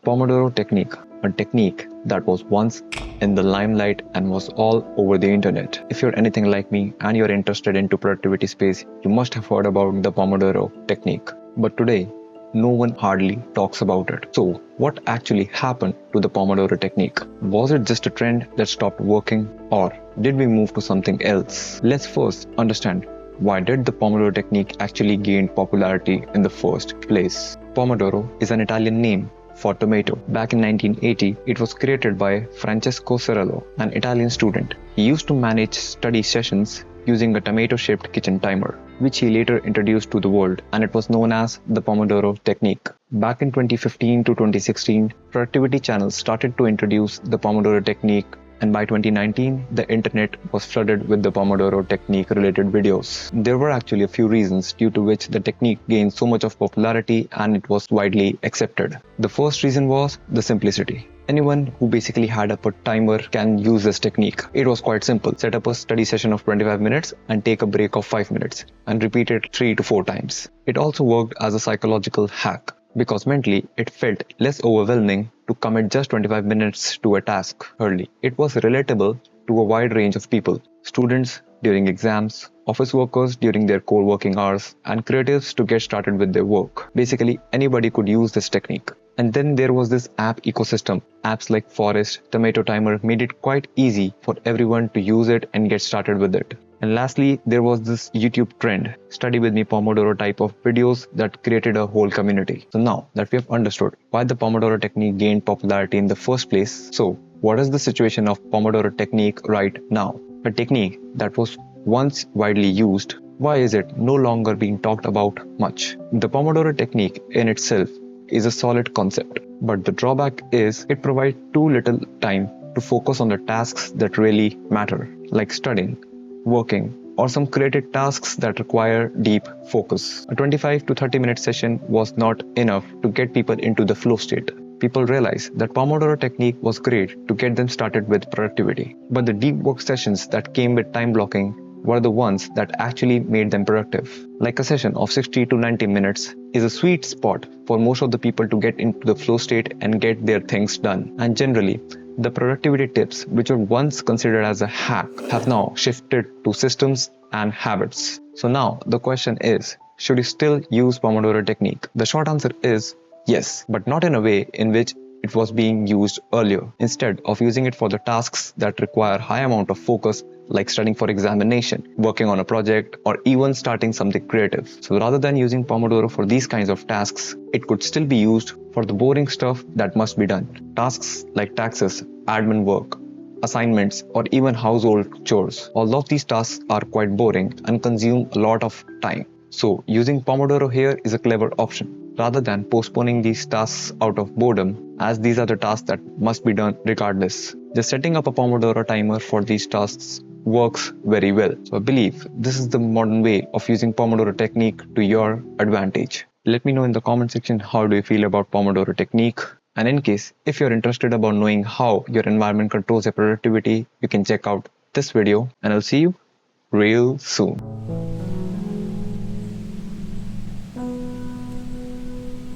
Pomodoro Technique, a technique that was once in the limelight and was all over the internet. If you're anything like me and you're interested into productivity space, you must have heard about the Pomodoro Technique. But today, no one hardly talks about it. So, what actually happened to the Pomodoro Technique? Was it just a trend that stopped working, or did we move to something else? Let's first understand, why did the Pomodoro Technique actually gain popularity in the first place? Pomodoro is an Italian name for tomato. Back in 1980, it was created by Francesco Cirillo, an Italian student. He used to manage study sessions using a tomato-shaped kitchen timer, which he later introduced to the world, and it was known as the Pomodoro Technique. Back in 2015 to 2016, productivity channels started to introduce the Pomodoro Technique, and by 2019, the internet was flooded with the Pomodoro Technique related videos. There were actually a few reasons due to which the technique gained so much of popularity and it was widely accepted. The first reason was the simplicity. Anyone who basically had a timer can use this technique. It was quite simple. Set up a study session of 25 minutes and take a break of 5 minutes and repeat it 3 to 4 times. It also worked as a psychological hack, because mentally it felt less overwhelming to commit just 25 minutes to a task early. It was relatable to a wide range of people: students during exams, office workers during their core working hours, and creatives to get started with their work. Basically, anybody could use this technique. And then there was this app ecosystem. Apps like Forest, Tomato Timer made it quite easy for everyone to use it and get started with it. And lastly, there was this YouTube trend, study with me Pomodoro type of videos that created a whole community. So now that we have understood why the Pomodoro technique gained popularity in the first place, so what is the situation of Pomodoro technique right now? A technique that was once widely used, why is it no longer being talked about much? The Pomodoro technique in itself is a solid concept, but the drawback is it provides too little time to focus on the tasks that really matter, like studying, working, or some creative tasks that require deep focus. A 25 to 30 minute session was not enough to get people into the flow state. People realized that Pomodoro technique was great to get them started with productivity, but the deep work sessions that came with time blocking were the ones that actually made them productive. Like a session of 60 to 90 minutes is a sweet spot for most of the people to get into the flow state and get their things done. And generally, the productivity tips, which were once considered as a hack, have now shifted to systems and habits. So now the question is, should you still use Pomodoro technique? The short answer is yes, but not in a way in which it was being used earlier. Instead of using it for the tasks that require high amount of focus, like studying for examination, working on a project, or even starting something creative. So rather than using Pomodoro for these kinds of tasks, it could still be used for the boring stuff that must be done. Tasks like taxes, admin work, assignments, or even household chores. All of these tasks are quite boring and consume a lot of time. So using Pomodoro here is a clever option, rather than postponing these tasks out of boredom, as these are the tasks that must be done regardless. Just setting up a Pomodoro timer for these tasks works very well. So I believe this is the modern way of using Pomodoro technique to your advantage. Let me know in the comment section how do you feel about Pomodoro technique. And in case if you're interested about knowing how your environment controls your productivity, you can check out this video, and I'll see you real soon.